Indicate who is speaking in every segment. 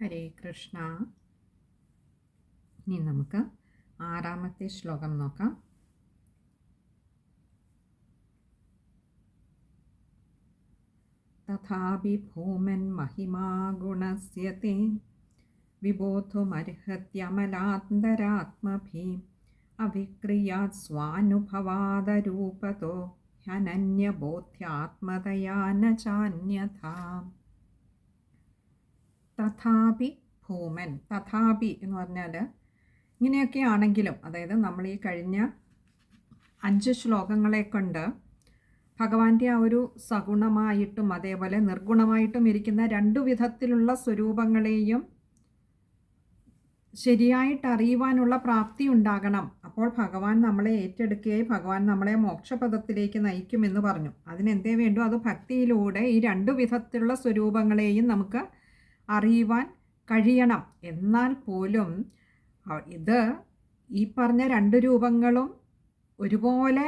Speaker 1: ഹരേ കൃഷ്ണ. ഇനി നമുക്ക് 6ാമത്തെ ശ്ലോകം നോക്കാം. തഥാപി ഭൂമൻ മഹിമാ ഗുണസ്യ തേ വിബോധുമർഹത്യമലാന്തരാത്മഭി അവിക്രിയാത് സ്വാനുഭവാദരൂപതോ ഹ്യനന്യബോധ്യാത്മതയാ ന ചാന്യഥാ. തഥാപി ഭൂമൻ, തഥാപി എന്ന് പറഞ്ഞാൽ ഇങ്ങനെയൊക്കെ ആണെങ്കിലും, അതായത് നമ്മൾ ഈ കഴിഞ്ഞ 5 ശ്ലോകങ്ങളെ കൊണ്ട് ഭഗവാന്റെ ആ ഒരു സഗുണമായിട്ടും അതേപോലെ നിർഗുണമായിട്ടും ഇരിക്കുന്ന 2 വിധത്തിലുള്ള സ്വരൂപങ്ങളെയും ശരിയായിട്ട് അറിയുവാനുള്ള പ്രാപ്തി ഉണ്ടാകണം. അപ്പോൾ ഭഗവാൻ നമ്മളെ ഏറ്റെടുക്കുകയും ഭഗവാൻ നമ്മളെ മോക്ഷപദത്തിലേക്ക് നയിക്കുമെന്ന് പറഞ്ഞു. അതിനെന്തേ വേണ്ടു? അത് ഭക്തിയിലൂടെ ഈ 2 വിധത്തിലുള്ള സ്വരൂപങ്ങളെയും നമുക്ക് അറിയുവാൻ കഴിയണം. എന്നാൽ പോലും ഇത് ഈ പറഞ്ഞ 2 രൂപങ്ങളും ഒരുപോലെ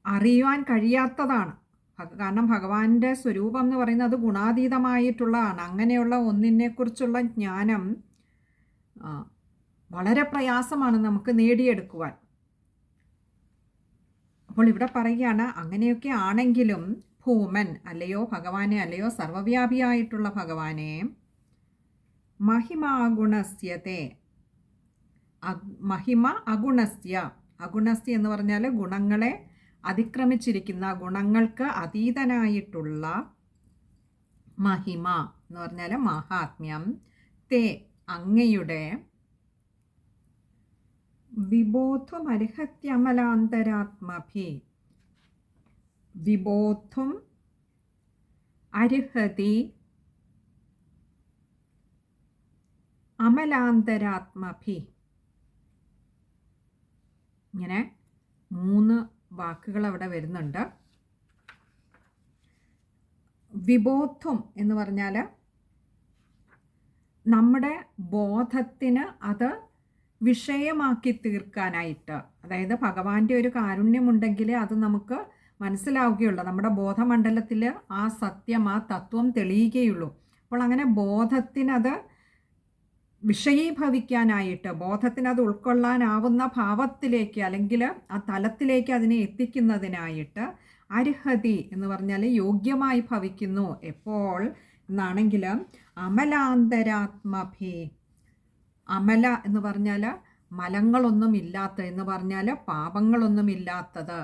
Speaker 1: അറിയുവാൻ കഴിയാത്തതാണ്. കാരണം ഭഗവാന്റെ സ്വരൂപം എന്ന് പറയുന്നത് അത് ഗുണാതീതമായിട്ടുള്ളതാണ്. അങ്ങനെയുള്ള ഒന്നിനെക്കുറിച്ചുള്ള ജ്ഞാനം വളരെ പ്രയാസമാണ് നമുക്ക് നേടിയെടുക്കുവാൻ. അപ്പോൾ ഇവിടെ പറയുകയാണ്, അങ്ങനെയൊക്കെ ആണെങ്കിലും ഭൂമൻ അല്ലയോ ഭഗവാനെ, അല്ലയോ സർവവ്യാപിയായിട്ടുള്ള ഭഗവാനെ, മഹിമാഗുണസ്യത്തെ, മഹിമ അഗുണസ്യ, അഗുണസ്യ എന്ന് പറഞ്ഞാൽ ഗുണങ്ങളെ അതിക്രമിച്ചിരിക്കുന്ന, ഗുണങ്ങൾക്ക് അതീതനായിട്ടുള്ള, മഹിമ എന്ന് പറഞ്ഞാൽ മഹാത്മ്യം, തേ അങ്ങയുടെ, വിബോധും അർഹത്യമലാന്തരാത്മഭി, വിബോധും അർഹതി അമലാന്തരാത്മഭി. ഇങ്ങനെ 3 വാക്കുകൾ അവിടെ വരുന്നുണ്ട്. വിബോധം എന്ന് പറഞ്ഞാൽ നമ്മുടെ ബോധത്തിന് അത് വിഷയമാക്കി തീർക്കാനായിട്ട്, അതായത് ഭഗവാന്റെ ഒരു കാരുണ്യമുണ്ടെങ്കിൽ അത് നമുക്ക് മനസ്സിലാവുകയുള്ളൂ, നമ്മുടെ ബോധമണ്ഡലത്തിൽ ആ സത്യം, ആ തത്വം തെളിയുകയുള്ളൂ. അപ്പോൾ അങ്ങനെ ബോധത്തിനത് വിഷയീഭവിക്കാനായിട്ട്, ബോധത്തിനത് ഉൾക്കൊള്ളാനാവുന്ന ഭാവത്തിലേക്ക് അല്ലെങ്കിൽ ആ തലത്തിലേക്ക് അതിനെ എത്തിക്കുന്നതിനായിട്ട് അർഹതി എന്ന് പറഞ്ഞാൽ യോഗ്യമായി ഭവിക്കുന്നു. എപ്പോൾ എന്നാണെങ്കിൽ അമലാന്തരാത്മഭി, അമല എന്ന് പറഞ്ഞാൽ മലങ്ങളൊന്നും ഇല്ലാത്ത എന്ന് പറഞ്ഞാൽ പാപങ്ങളൊന്നും ഇല്ലാത്തത്,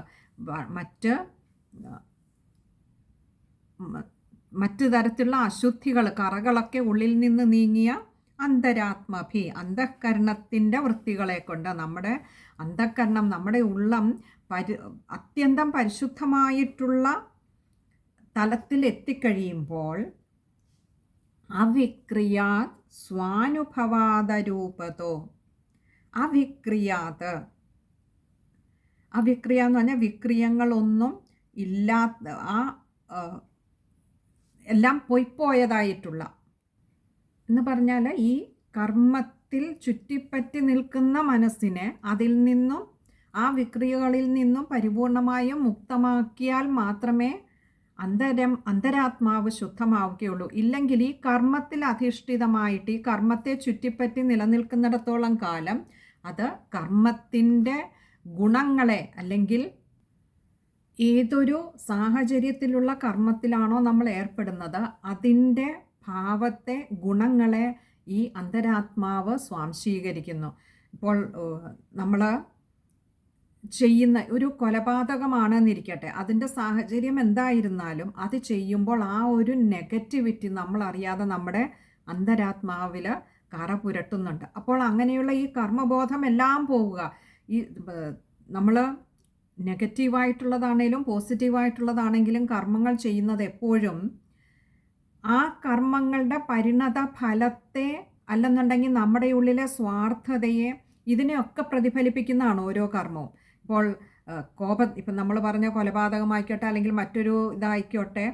Speaker 1: മറ്റ് തരത്തിലുള്ള അശുദ്ധികൾ, കറകളൊക്കെ ഉള്ളിൽ നിന്ന് നീങ്ങിയ അന്തരാത്മഭി, അന്തഃകരണത്തിൻ്റെ വൃത്തികളെ കൊണ്ട് നമ്മുടെ അന്തഃകരണം, നമ്മുടെ ഉള്ളം അത്യന്തം പരിശുദ്ധമായിട്ടുള്ള തലത്തിൽ എത്തിക്കഴിയുമ്പോൾ അവിക്രിയാത് സ്വാനുഭവാദരൂപതോ, അവിക്രിയാത്, അവിക്രിയ എന്ന് പറഞ്ഞാൽ വിക്രിയങ്ങളൊന്നും ഇല്ലാത്ത, എല്ലാം പൊയ്പോയതായിട്ടുള്ള എന്ന് പറഞ്ഞാൽ ഈ കർമ്മത്തിൽ ചുറ്റിപ്പറ്റി നിൽക്കുന്ന മനസ്സിനെ അതിൽ നിന്നും, ആ വിക്രിയകളിൽ നിന്നും പരിപൂർണമായും മുക്തമാക്കിയാൽ മാത്രമേ അന്തരാത്മാവ് ശുദ്ധമാവുകയുള്ളൂ. ഇല്ലെങ്കിൽ ഈ കർമ്മത്തിൽ അധിഷ്ഠിതമായിട്ട് ഈ കർമ്മത്തെ ചുറ്റിപ്പറ്റി നിലനിൽക്കുന്നിടത്തോളം കാലം അത് കർമ്മത്തിൻ്റെ ഗുണങ്ങളെ, അല്ലെങ്കിൽ ഏതൊരു സാഹചര്യത്തിലുള്ള കർമ്മത്തിലാണോ നമ്മൾ ഏർപ്പെടുന്നത് അതിൻ്റെ ഭാവത്തെ, ഗുണങ്ങളെ ഈ അന്തരാത്മാവ് സ്വാംശീകരിക്കുന്നു. ഇപ്പോൾ നമ്മൾ ചെയ്യുന്ന ഒരു കൊലപാതകമാണെന്നിരിക്കട്ടെ, അതിൻ്റെ സാഹചര്യം എന്തായിരുന്നാലും അത് ചെയ്യുമ്പോൾ ആ ഒരു നെഗറ്റിവിറ്റി നമ്മളറിയാതെ നമ്മുടെ അന്തരാത്മാവിൽ കറ പുരട്ടുന്നുണ്ട്. അപ്പോൾ അങ്ങനെയുള്ള ഈ കർമ്മബോധം എല്ലാം പോവുക. ഈ നമ്മൾ നെഗറ്റീവായിട്ടുള്ളതാണേലും പോസിറ്റീവായിട്ടുള്ളതാണെങ്കിലും കർമ്മങ്ങൾ ചെയ്യുന്നത് എപ്പോഴും ആ കർമ്മങ്ങളുടെ പരിണത ഫലത്തെ, അല്ലെന്നുണ്ടെങ്കിൽ നമ്മുടെ ഉള്ളിലെ സ്വാർത്ഥതയെ, ഇതിനെയൊക്കെ പ്രതിഫലിപ്പിക്കുന്നതാണ് ഓരോ കർമ്മവും. ഇപ്പോൾ ഇപ്പം നമ്മൾ പറഞ്ഞ കൊലപാതകമായിക്കോട്ടെ അല്ലെങ്കിൽ മറ്റൊരു ഇതായിക്കോട്ടെ,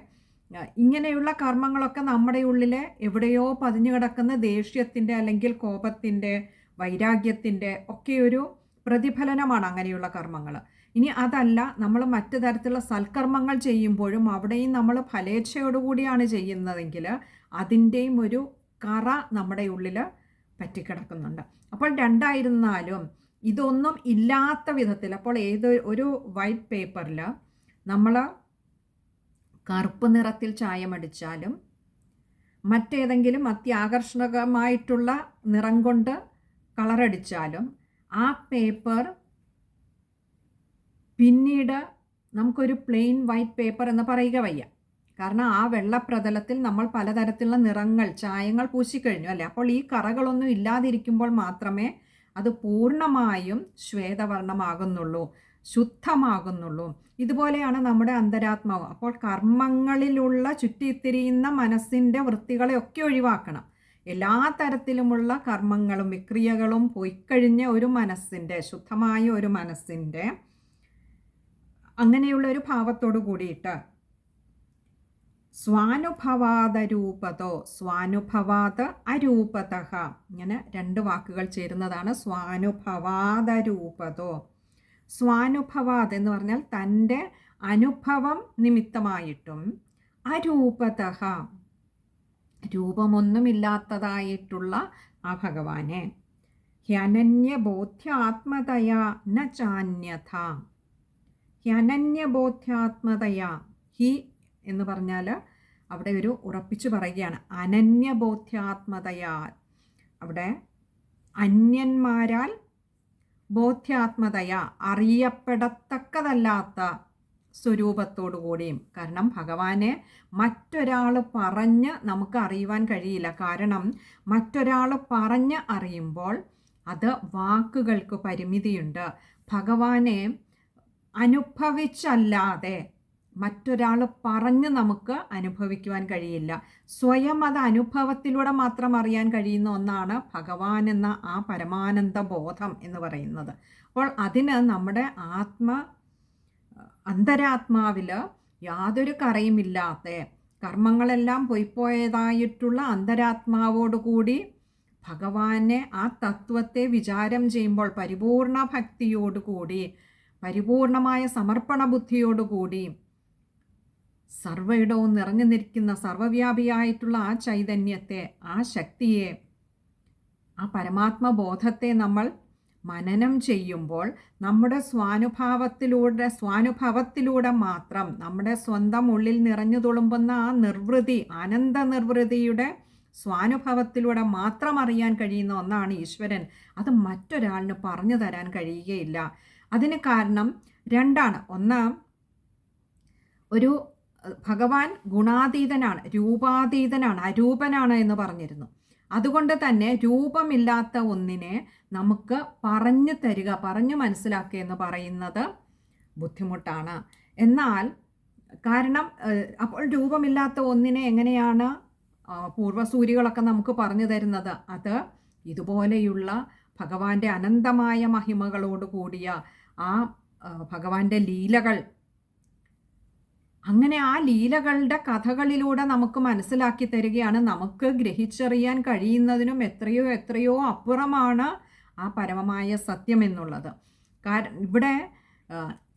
Speaker 1: ഇങ്ങനെയുള്ള കർമ്മങ്ങളൊക്കെ നമ്മുടെ ഉള്ളിൽ എവിടെയോ പതിഞ്ഞു കിടക്കുന്ന ദേഷ്യത്തിൻ്റെ അല്ലെങ്കിൽ കോപത്തിൻ്റെ, വൈരാഗ്യത്തിൻ്റെ ഒക്കെ ഒരു പ്രതിഫലനമാണ് അങ്ങനെയുള്ള കർമ്മങ്ങൾ. ഇനി അതല്ല, നമ്മൾ മറ്റു തരത്തിലുള്ള സൽക്കർമ്മങ്ങൾ ചെയ്യുമ്പോഴും അവിടെയും നമ്മൾ ഫലേച്ഛയോടുകൂടിയാണ് ചെയ്യുന്നതെങ്കിൽ അതിൻ്റെയും ഒരു കറ നമ്മുടെ ഉള്ളിൽ പറ്റിക്കിടക്കുന്നുണ്ട്. അപ്പോൾ രണ്ടായിരുന്നാലും ഇതൊന്നും ഇല്ലാത്ത വിധത്തിൽ, അപ്പോൾ ഒരു വൈറ്റ് പേപ്പറിൽ നമ്മൾ കറുപ്പ് നിറത്തിൽ ചായമടിച്ചാലും മറ്റേതെങ്കിലും അത്യാകർഷകമായിട്ടുള്ള നിറം കൊണ്ട് കളറടിച്ചാലും ആ പേപ്പർ പിന്നീട് നമുക്കൊരു പ്ലെയിൻ വൈറ്റ് പേപ്പർ എന്ന് പറയുക വയ്യ. കാരണം ആ വെള്ളപ്രതലത്തിൽ നമ്മൾ പലതരത്തിലുള്ള നിറങ്ങൾ, ചായങ്ങൾ പൂശിക്കഴിഞ്ഞു അല്ലേ. അപ്പോൾ ഈ കറകളൊന്നും ഇല്ലാതിരിക്കുമ്പോൾ മാത്രമേ അത് പൂർണ്ണമായും ശ്വേതവർണ്ണമാകുന്നുള്ളൂ, ശുദ്ധമാകുന്നുള്ളൂ. ഇതുപോലെയാണ് നമ്മുടെ അന്തരാത്മാവ്. അപ്പോൾ കർമ്മങ്ങളിലുള്ള ചുറ്റിത്തിരിയുന്ന മനസ്സിൻ്റെ വൃത്തികളെയൊക്കെ ഒഴിവാക്കണം. എല്ലാ തരത്തിലുമുള്ള കർമ്മങ്ങളും വിക്രിയകളും പോയിക്കഴിഞ്ഞ ഒരു മനസ്സിൻ്റെ, ശുദ്ധമായ ഒരു മനസ്സിൻ്റെ അങ്ങനെയുള്ള ഒരു ഭാവത്തോട് കൂടിയിട്ട് സ്വാനുഭവാദരൂപതോ സ്വാനുഭവാദ അരൂപതഃ, ഇങ്ങനെ രണ്ട് വാക്കുകൾ ചേരുന്നതാണ് സ്വാനുഭവാദരൂപതോ. സ്വാനുഭവാദ് എന്ന് പറഞ്ഞാൽ തൻ്റെ അനുഭവം നിമിത്തമായിട്ടും, അരൂപതഃ രൂപമൊന്നുമില്ലാത്തതായിട്ടുള്ള ആ ഭഗവാനെ, ഹ്യനന്യബോധ്യാത്മതയാ ന ചാന്യഥ. ഹ്യനന്യബോധ്യാത്മതയാ, ഹി എന്ന് പറഞ്ഞാൽ അവിടെ ഒരു ഉറപ്പിച്ചു പറയുകയാണ്. അനന്യബോധ്യാത്മതയാ, അവിടെ അന്യന്മാരാൽ ബോധ്യാത്മതയാ അറിയപ്പെടത്തക്കതല്ലാത്ത സ്വരൂപത്തോടു കൂടിയും. കാരണം ഭഗവാനെ മറ്റൊരാൾ പറഞ്ഞ് നമുക്ക് അറിയുവാൻ കഴിയില്ല. കാരണം മറ്റൊരാൾ പറഞ്ഞ് അറിയുമ്പോൾ അത് വാക്കുകൾക്ക് പരിമിതിയുണ്ട്. ഭഗവാനെ അനുഭവിച്ചല്ലാതെ മറ്റൊരാൾ പറഞ്ഞ് നമുക്ക് അനുഭവിക്കുവാൻ കഴിയില്ല. സ്വയം അത് അനുഭവത്തിലൂടെ മാത്രം അറിയാൻ കഴിയുന്ന ഒന്നാണ് ഭഗവാൻ എന്ന ആ പരമാനന്ദ ബോധം എന്ന് പറയുന്നത്. അപ്പോൾ അതിന് നമ്മുടെ അന്തരാത്മാവിൽ യാതൊരു കറയുമില്ലാത്ത, കർമ്മങ്ങളെല്ലാം പൊയ്പോയതായിട്ടുള്ള അന്തരാത്മാവോടുകൂടി ഭഗവാനെ, ആ തത്വത്തെ വിചാരം ചെയ്യുമ്പോൾ പരിപൂർണ ഭക്തിയോടുകൂടി, പരിപൂർണമായ സമർപ്പണ ബുദ്ധിയോടുകൂടി സർവ്വയിടവും നിറഞ്ഞു നിൽക്കുന്ന സർവ്വവ്യാപിയായിട്ടുള്ള ആ ചൈതന്യത്തെ, ആ ശക്തിയെ, ആ പരമാത്മബോധത്തെ നമ്മൾ മനനം ചെയ്യുമ്പോൾ നമ്മുടെ സ്വാനുഭവത്തിലൂടെ മാത്രം നമ്മുടെ സ്വന്തം ഉള്ളിൽ നിറഞ്ഞു തുളുമ്പുന്ന ആ നിർവൃതി, ആനന്ദ നിർവൃതിയുടെ സ്വാനുഭവത്തിലൂടെ മാത്രം അറിയാൻ കഴിയുന്ന ഒന്നാണ് ഈശ്വരൻ. അത് മറ്റൊരാളിന് പറഞ്ഞു തരാൻ കഴിയുകയില്ല. അതിന് കാരണം രണ്ടാണ്. ഒന്ന്, ഒരു ഭഗവാൻ ഗുണാതീതനാണ്, രൂപാതീതനാണ്, അരൂപനാണ് എന്ന് പറഞ്ഞിരുന്നു. അതുകൊണ്ട് തന്നെ രൂപമില്ലാത്ത ഒന്നിനെ നമുക്ക് പറഞ്ഞു തരിക, പറഞ്ഞു മനസ്സിലാക്കുക എന്ന് പറയുന്നത് ബുദ്ധിമുട്ടാണ്. എന്നാൽ കാരണം അപ്പോൾ രൂപമില്ലാത്ത ഒന്നിനെ എങ്ങനെയാണ് പൂർവസൂരികളൊക്കെ നമുക്ക് പറഞ്ഞു തരുന്നത്? അത് ഇതുപോലെയുള്ള ഭഗവാന്റെ അനന്തമായ മഹിമകളോട് കൂടിയ ആ ഭഗവാന്റെ ലീലകൾ, അങ്ങനെ ആ ലീലകളുടെ കഥകളിലൂടെ നമുക്ക് മനസ്സിലാക്കി തരികയാണ്. നമുക്ക് ഗ്രഹിച്ചറിയാൻ കഴിയുന്നതിനും എത്രയോ എത്രയോ അപ്പുറമാണ് ആ പരമമായ സത്യം എന്നുള്ളത്. കാരണം ഇവിടെ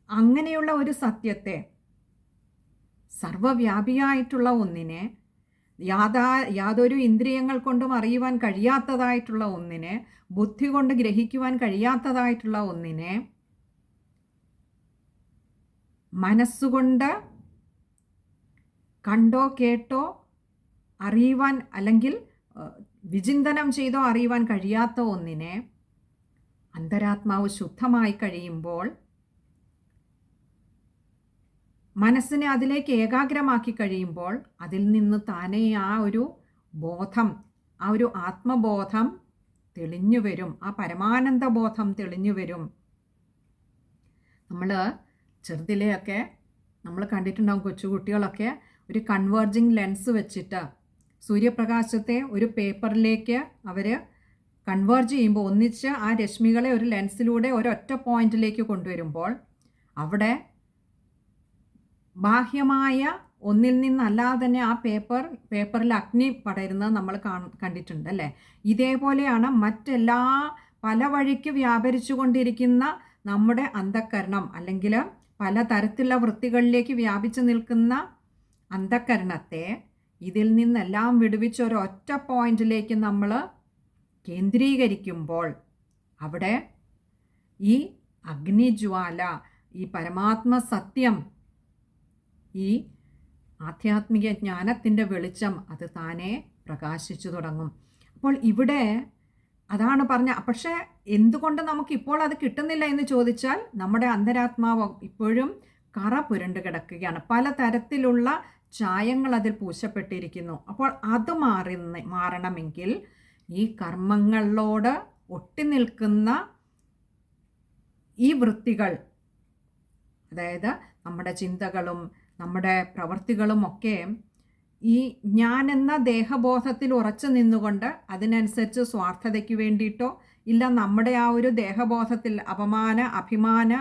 Speaker 1: അങ്ങനെയുള്ള ഒരു സത്യത്തെ, സർവവ്യാപിയായിട്ടുള്ള ഒന്നിനെ, യാതൊരു ഇന്ദ്രിയങ്ങൾ കൊണ്ടും അറിയുവാൻ കഴിയാത്തതായിട്ടുള്ള ഒന്നിനെ, ബുദ്ധി കൊണ്ട് ഗ്രഹിക്കുവാൻ കഴിയാത്തതായിട്ടുള്ള ഒന്നിനെ മനസ്സുകൊണ്ട് കണ്ടോ കേട്ടോ അറിയുവാൻ, അല്ലെങ്കിൽ വിചിന്തനം ചെയ്തോ അറിയുവാൻ കഴിയാത്ത ഒന്നിനെ അന്തരാത്മാവ് ശുദ്ധമായി കഴിയുമ്പോൾ, മനസ്സിനെ അതിലേക്ക് ഏകാഗ്രമാക്കി കഴിയുമ്പോൾ അതിൽ നിന്ന് താനേ ആ ഒരു ബോധം, ആ ഒരു ആത്മബോധം തെളിഞ്ഞു വരും, ആ പരമാനന്ദ ബോധം തെളിഞ്ഞു വരും. നമ്മൾ ചെറുതിലെയൊക്കെ നമ്മൾ കണ്ടിട്ടുണ്ടാകും, കൊച്ചുകുട്ടികളൊക്കെ ഒരു കൺവേർജിങ് ലെൻസ് വെച്ചിട്ട് സൂര്യപ്രകാശത്തെ ഒരു പേപ്പറിലേക്ക് അവർ കൺവേർജ് ചെയ്യുമ്പോൾ, ഒന്നിച്ച് ആ രശ്മികളെ ഒരു ലെൻസിലൂടെ ഒരൊറ്റ പോയിന്റിലേക്ക് കൊണ്ടുവരുമ്പോൾ അവിടെ ബാഹ്യമായ ഒന്നിൽ നിന്നല്ലാതെ തന്നെ ആ പേപ്പറിൽ അഗ്നി പടരുന്നത് നമ്മൾ കണ്ടിട്ടുണ്ട് അല്ലേ. ഇതേപോലെയാണ് മറ്റെല്ലാ പല വഴിക്ക് വ്യാപരിച്ചു കൊണ്ടിരിക്കുന്ന നമ്മുടെ അന്ധക്കരണം, അല്ലെങ്കിൽ പല തരത്തിലുള്ള വൃത്തികളിലേക്ക് വ്യാപിച്ചു നിൽക്കുന്ന അന്ധക്കരണത്തെ ഇതിൽ നിന്നെല്ലാം വിടുവിച്ച് ഒരൊറ്റ പോയിന്റിലേക്ക് നമ്മൾ കേന്ദ്രീകരിക്കുമ്പോൾ അവിടെ ഈ അഗ്നിജ്വാല, ഈ പരമാത്മ സത്യം, ഈ ആധ്യാത്മിക ജ്ഞാനത്തിൻ്റെ വെളിച്ചം അത് താനെ പ്രകാശിച്ചു തുടങ്ങും. അപ്പോൾ ഇവിടെ അതാണ് പറഞ്ഞ. പക്ഷേ എന്തുകൊണ്ട് നമുക്കിപ്പോൾ അത് കിട്ടുന്നില്ല എന്ന് ചോദിച്ചാൽ നമ്മുടെ അന്തരാത്മാവ് ഇപ്പോഴും കറ പുരണ്ട് കിടക്കുകയാണ്. പലതരത്തിലുള്ള ചായങ്ങൾ അതിൽ പൂശപ്പെട്ടിരിക്കുന്നു. അപ്പോൾ അത് മാറണമെങ്കിൽ ഈ കർമ്മങ്ങളോട് ഒട്ടി നിൽക്കുന്ന ഈ വൃത്തികൾ, അതായത് നമ്മുടെ ചിന്തകളും നമ്മുടെ പ്രവൃത്തികളും ഒക്കെ ഈ ഞാനെന്ന ദേഹബോധത്തിൽ ഉറച്ചു നിന്നുകൊണ്ട് അതിനനുസരിച്ച് സ്വാർത്ഥതയ്ക്ക് വേണ്ടിയിട്ടോ ഇല്ല നമ്മുടെ ആ ഒരു ദേഹബോധത്തിൽ അപമാന അഭിമാന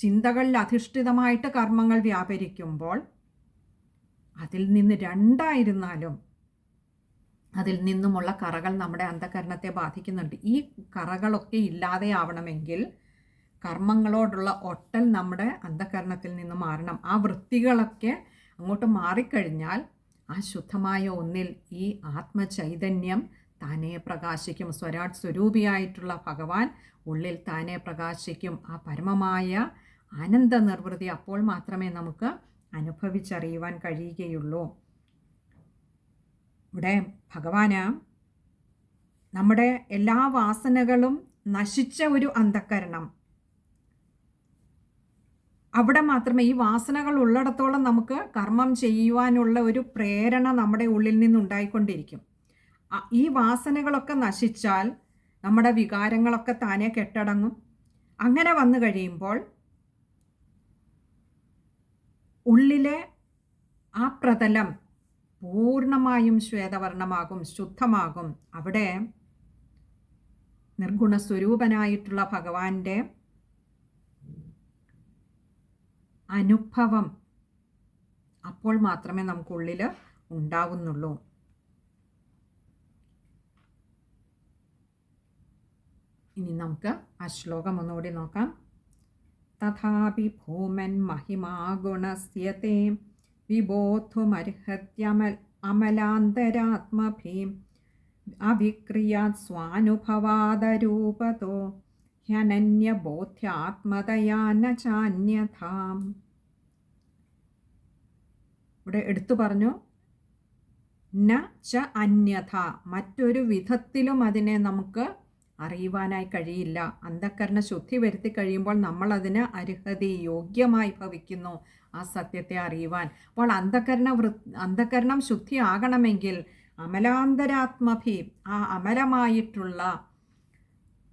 Speaker 1: ചിന്തകളിൽ അധിഷ്ഠിതമായിട്ട് കർമ്മങ്ങൾ വ്യാപരിക്കുമ്പോൾ അതിൽ നിന്ന് രണ്ടായിരുന്നാലും അതിൽ നിന്നുമുള്ള കറകൾ നമ്മുടെ അന്ധകരണത്തെ ബാധിക്കുന്നുണ്ട്. ഈ കറകളൊക്കെ ഇല്ലാതെയാവണമെങ്കിൽ കർമ്മങ്ങളോടുള്ള ഒട്ടൽ നമ്മുടെ അന്ധകരണത്തിൽ നിന്ന് മാറണം. ആ വൃത്തികളൊക്കെ അങ്ങോട്ട് മാറിക്കഴിഞ്ഞാൽ ആ ശുദ്ധമായ ഒന്നിൽ ഈ ആത്മചൈതന്യം താനെ പ്രകാശിക്കും. സ്വരാട് സ്വരൂപിയായിട്ടുള്ള ഭഗവാൻ ഉള്ളിൽ താനെ പ്രകാശിക്കും. ആ പരമമായ ആനന്ദ നിർവൃതി അപ്പോൾ മാത്രമേ നമുക്ക് അനുഭവിച്ചറിയുവാൻ കഴിയുകയുള്ളൂ. ഇവിടെ ഭഗവാന് നമ്മുടെ എല്ലാ വാസനകളും നശിച്ച ഒരു അന്ധകരണം, അവിടെ മാത്രമേ ഈ വാസനകൾ ഉള്ളിടത്തോളം നമുക്ക് കർമ്മം ചെയ്യുവാനുള്ള ഒരു പ്രേരണ നമ്മുടെ ഉള്ളിൽ നിന്നുണ്ടായിക്കൊണ്ടിരിക്കും. ഈ വാസനകളൊക്കെ നശിച്ചാൽ നമ്മുടെ വികാരങ്ങളൊക്കെ താനെ കെട്ടടങ്ങും. അങ്ങനെ വന്നു കഴിയുമ്പോൾ ഉള്ളിലെ ആ പ്രതലം പൂർണ്ണമായും ശ്വേതവർണ്ണമാകും, ശുദ്ധമാകും. അവിടെ നിർഗുണസ്വരൂപനായിട്ടുള്ള ഭഗവാന്റെ അനുഭവം അപ്പോൾ മാത്രമേ നമുക്കുള്ളിൽ ഉണ്ടാവുന്നുള്ളൂ. ഇനി നമുക്ക് ആ ശ്ലോകം ഒന്നുകൂടി നോക്കാം. തഥാപി ഭൂമൻ മഹിമാ ഗുണസ്യത്തെ വിബോധുമർഹത്യമലാന്തരാത്മഭീം അവിക്രിയാത് സ്വാനുഭവാദരൂപതോ ഹ്യനന്യബോധ്യാത്മതയാ ന ചാന്യഥാം. ഇവിടെ എടുത്തു പറഞ്ഞു ന ച അന്യഥ, മറ്റൊരു വിധത്തിലും അതിനെ നമുക്ക് അറിയുവാനായി കഴിയില്ല. അന്ധകരണ ശുദ്ധി വരുത്തി കഴിയുമ്പോൾ നമ്മൾ അതിന് അർഹതി യോഗ്യമായി ഭവിക്കുന്നു ആ സത്യത്തെ അറിയുവാൻ. അപ്പോൾ അന്ധകരണം ശുദ്ധിയാകണമെങ്കിൽ അമലാന്തരാത്മഭി, ആ അമലമായിട്ടുള്ള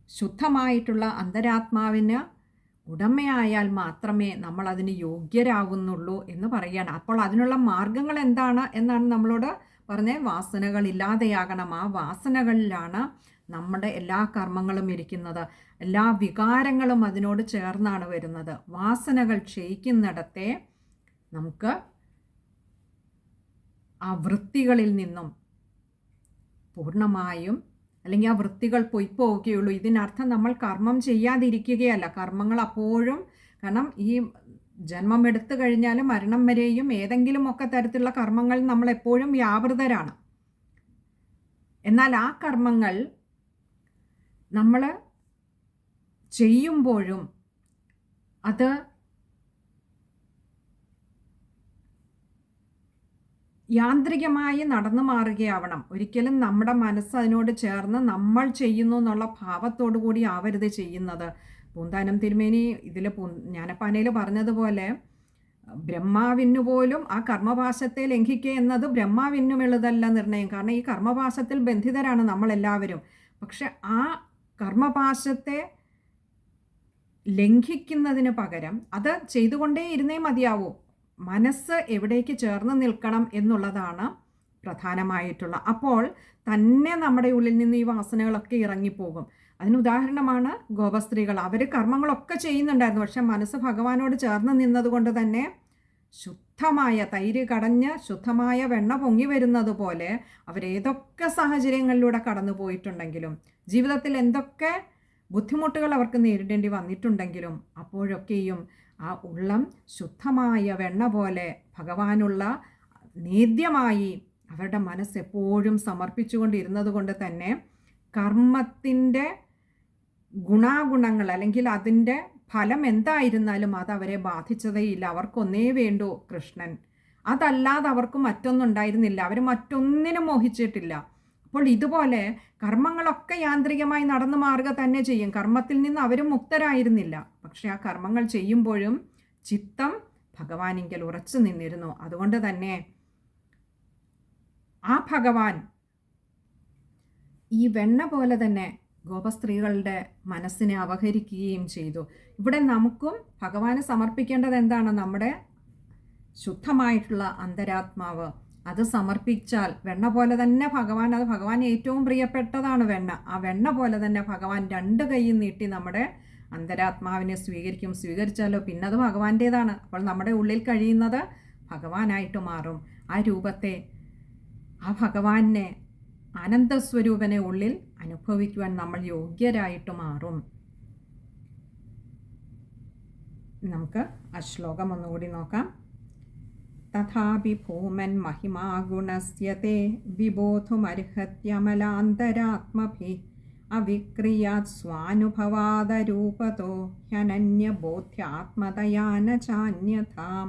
Speaker 1: ശുദ്ധമായിട്ടുള്ള അന്തരാത്മാവിന് ഉടമയായാൽ മാത്രമേ നമ്മൾ അതിന് യോഗ്യരാകുന്നുള്ളൂ എന്ന് പറയുകയാണ്. അപ്പോൾ അതിനുള്ള മാർഗങ്ങൾ എന്താണ് എന്നാണ് നമ്മളോട് പറഞ്ഞത്. വാസനകൾ ഇല്ലാതെയാകണം. ആ വാസനകളിലാണ് നമ്മുടെ എല്ലാ കർമ്മങ്ങളും ഇരിക്കുന്നത്. എല്ലാ വികാരങ്ങളും അതിനോട് ചേർന്നാണ് വരുന്നത്. വാസനകൾ ക്ഷയിക്കുന്നിടത്തെ നമുക്ക് ആ വൃത്തികളിൽ നിന്നും പൂർണ്ണമായും, അല്ലെങ്കിൽ ആ വൃത്തികൾ പോവുകയുള്ളൂ. ഇതിനർത്ഥം നമ്മൾ കർമ്മം ചെയ്യാതിരിക്കുകയല്ല. കർമ്മങ്ങൾ അപ്പോഴും, കാരണം ഈ ജന്മം എടുത്തു കഴിഞ്ഞാൽ മരണം വരെയും ഏതെങ്കിലുമൊക്കെ തരത്തിലുള്ള കർമ്മങ്ങൾ നമ്മൾ എപ്പോഴും വ്യാപൃതരാണ്. എന്നാൽ ആ കർമ്മങ്ങൾ നമ്മൾ ചെയ്യുമ്പോഴും അത് യാന്ത്രികമായി നടന്നു മാറുകയാവണം. ഒരിക്കലും നമ്മുടെ മനസ്സ് അതിനോട് ചേർന്ന് നമ്മൾ ചെയ്യുന്നു എന്നുള്ള ഭാവത്തോടു കൂടി ആവരുത് ചെയ്യുന്നത്. പൂന്താനം തിരുമേനി ഇതിൽ ജ്ഞാനപ്പാനയിൽ പറഞ്ഞതുപോലെ ബ്രഹ്മാവിനു പോലും ആ കർമ്മപാശത്തെ ലംഘിക്കുക എന്നത് ബ്രഹ്മാവിനുമുള്ളതല്ല നിർണയം. കാരണം ഈ കർമ്മപാശത്തിൽ ബന്ധിതരാണ് നമ്മളെല്ലാവരും. പക്ഷെ ആ കർമ്മപാശത്തെ ലംഘിക്കുന്നതിന് പകരം അത് ചെയ്തുകൊണ്ടേ ഇരുന്നേ മതിയാവൂ. മനസ്സ് എവിടേക്ക് ചേർന്ന് നിൽക്കണം എന്നുള്ളതാണ് പ്രധാനമായിട്ടുള്ള. അപ്പോൾ തന്നെ നമ്മുടെ ഉള്ളിൽ നിന്ന് ഈ വാസനകളൊക്കെ ഇറങ്ങിപ്പോകും. അതിന് ഉദാഹരണമാണ് ഗോപസ്ത്രീകൾ. അവർ കർമ്മങ്ങളൊക്കെ ചെയ്യുന്നുണ്ടായിരുന്നു, പക്ഷെ മനസ്സ് ഭഗവാനോട് ചേർന്ന് നിന്നതുകൊണ്ട് തന്നെ ശുദ്ധമായ തൈര് കടഞ്ഞ് ശുദ്ധമായ വെണ്ണ പൊങ്ങി വരുന്നത് പോലെ അവരേതൊക്കെ സാഹചര്യങ്ങളിലൂടെ കടന്നു പോയിട്ടുണ്ടെങ്കിലും, ജീവിതത്തിൽ എന്തൊക്കെ ബുദ്ധിമുട്ടുകൾ അവർക്ക് നേരിടേണ്ടി വന്നിട്ടുണ്ടെങ്കിലും, അപ്പോഴൊക്കെയും ആ ഉള്ളം ശുദ്ധമായ വെണ്ണ പോലെ ഭഗവാനുള്ള നേദ്യമായി അവരുടെ മനസ്സ് എപ്പോഴും സമർപ്പിച്ചുകൊണ്ടിരുന്നത് കൊണ്ട് തന്നെ കർമ്മത്തിൻ്റെ ഗുണാഗുണങ്ങൾ അല്ലെങ്കിൽ അതിൻ്റെ ഫലം എന്തായിരുന്നാലും അത് അവരെ ബാധിച്ചതേയില്ല. അവർക്കൊന്നേ വേണ്ടൂ കൃഷ്ണൻ. അതല്ലാതെ അവർക്ക് മറ്റൊന്നും ഉണ്ടായിരുന്നില്ല. അവർ മറ്റൊന്നിനും മോഹിച്ചിട്ടില്ല. അപ്പോൾ ഇതുപോലെ കർമ്മങ്ങളൊക്കെ യാന്ത്രികമായി നടന്നു മാറുക തന്നെ ചെയ്യും. കർമ്മത്തിൽ നിന്ന് അവരും മുക്തരായിരുന്നില്ല. പക്ഷെ ആ കർമ്മങ്ങൾ ചെയ്യുമ്പോഴും ചിത്തം ഭഗവാനിങ്കൽ ഉറച്ചു നിന്നിരുന്നു. അതുകൊണ്ട് തന്നെ ആ ഭഗവാൻ ഈ വെണ്ണ പോലെ തന്നെ ഗോപസ്ത്രീകളുടെ മനസ്സിനെ അപഹരിക്കുകയും ചെയ്തു. ഇവിടെ നമുക്കും ഭഗവാന് സമർപ്പിക്കേണ്ടത് എന്താണ്? നമ്മുടെ ശുദ്ധമായിട്ടുള്ള അന്തരാത്മാവ്. അത് സമർപ്പിച്ചാൽ വെണ്ണ പോലെ തന്നെ ഭഗവാൻ, അത് ഭഗവാൻ ഏറ്റവും പ്രിയപ്പെട്ടതാണ് വെണ്ണ. ആ വെണ്ണ പോലെ തന്നെ ഭഗവാൻ 2 കൈയും നീട്ടി നമ്മുടെ അന്തരാത്മാവിനെ സ്വീകരിക്കും. സ്വീകരിച്ചാലോ പിന്നെ അത് ഭഗവാന്റേതാണ്. അപ്പോൾ നമ്മുടെ ഉള്ളിൽ കഴിയുന്നത് ഭഗവാനായിട്ട് മാറും. ആ രൂപത്തെ, ആ ഭഗവാനെ, ആനന്ദസ്വരൂപനെ ഉള്ളിൽ അനുഭവിക്കുവാൻ നമ്മൾ യോഗ്യരായിട്ട് മാറും. നമുക്ക് ആ ശ്ലോകം ഒന്നുകൂടി നോക്കാം. തഥാപി ഭൂമൻ മഹിമാ ഗുണസ്യ തേ വിബോധുമർഹത്യമലാന്തരാത്മഭി അവിക്രിയാത് സ്വാനുഭവാദരൂപതോ ഹ്യനന്യബോധ്യാത്മതയാന ചാന്യഥാം.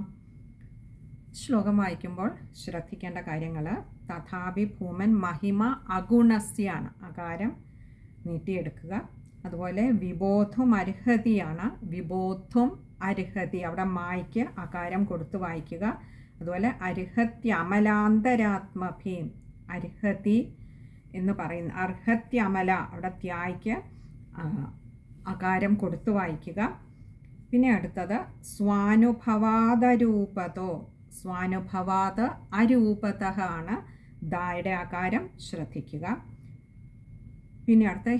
Speaker 1: ശ്ലോകം വായിക്കുമ്പോൾ ശ്രദ്ധിക്കേണ്ട കാര്യങ്ങൾ: തഥാപി ഭൂമൻ മഹിമ അഗുണസ്യാണ്, അകാരം നീട്ടിയെടുക്കുക. അതുപോലെ വിബോധും അർഹതിയാണ്, വിബോധും അർഹതി, അവിടെ മായ്ക്ക് അകാരം കൊടുത്ത് വായിക്കുക. അതുപോലെ അർഹത്യമലാന്തരാത്മഭീം, അർഹതി എന്ന് പറയുന്ന അർഹത്യമല, അവിടെ ത്യായ്ക്ക് അകാരം കൊടുത്ത് വായിക്കുക. പിന്നെ അടുത്തത് സ്വാനുഭവാദരൂപതോ, സ്വാനുഭവാദ അരൂപത ആണ്, ദായുടെ ആകാരം ശ്രദ്ധിക്കുക. പിന്നെ അടുത്ത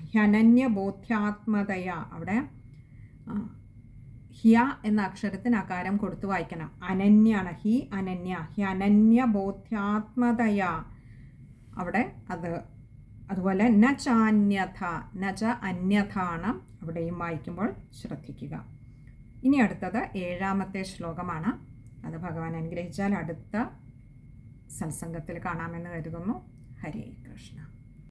Speaker 1: ഹ്യനന്യബോധ്യാത്മതയ, അവിടെ ഹ്യ എന്ന അക്ഷരത്തിന് അകാരം കൊടുത്ത് വായിക്കണം. അനന്യാണ്, ഹി അനന്യ, ഹ്യനന്യബോധ്യാത്മതയ അവിടെ അത്. അതുപോലെ ന ചാന്യഥ, ന ച അന്യഥാണ്, അവിടെയും വായിക്കുമ്പോൾ ശ്രദ്ധിക്കുക. ഇനി അടുത്തത് 7ാമത്തെ ശ്ലോകമാണ്. അത് ഭഗവാൻ അനുഗ്രഹിച്ചാൽ അടുത്ത സത്സംഗത്തിൽ കാണാമെന്ന് കരുതുന്നു. ഹരേ കൃഷ്ണ.